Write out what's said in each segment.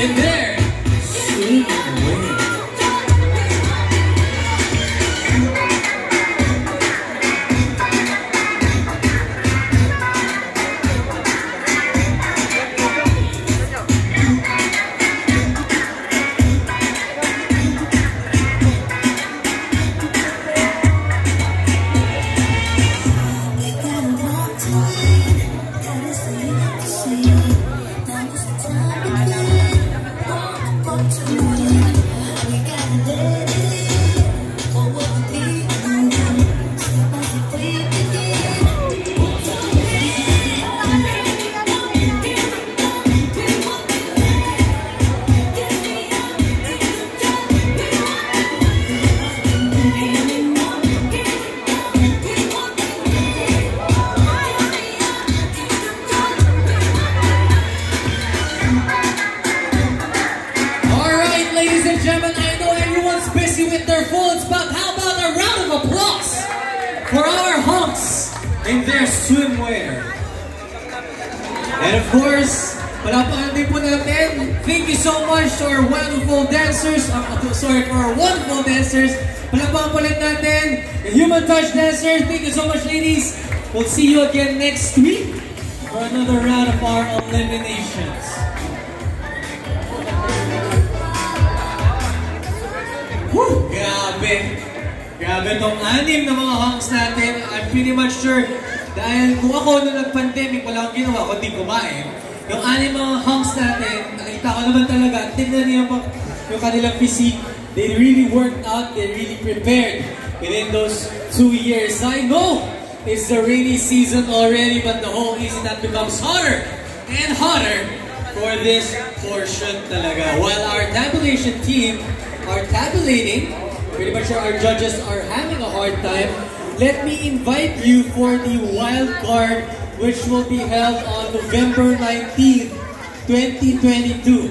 in there. Swim away. I know everyone's busy with their phones, but how about a round of applause for our Hunks in their swimwear? And of course, palapakan din po natin, thank you so much to our wonderful dancers, for our wonderful dancers. Palapakan po natin, the Human Touch dancers. Thank you so much, ladies. We'll see you again next week for another round of our eliminations. Woo! Grabe tong anim na mga Hunks natin. I'm pretty much sure dahil kung ako nung nag-pandemic wala akong ginawa kundi kumain. Yung anim mga Hunks natin, nakita ko naman talaga, tignan niyo yung kanilang physique. They really worked out, they really prepared within those 2 years. I know it's the rainy season already, but the whole season that becomes hotter and hotter for this portion talaga. While our tabulation team are tabulating, pretty much sure our judges are having a hard time. Let me invite you for the wild card, which will be held on November 19th, 2022.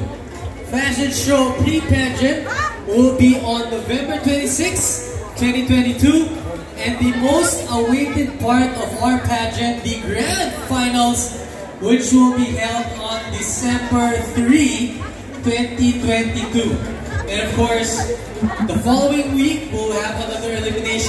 Fashion show pre-pageant will be on November 26th, 2022. And the most awaited part of our pageant, the grand finals, which will be held on December 3, 2022. And of course, the following week, we'll have another elimination.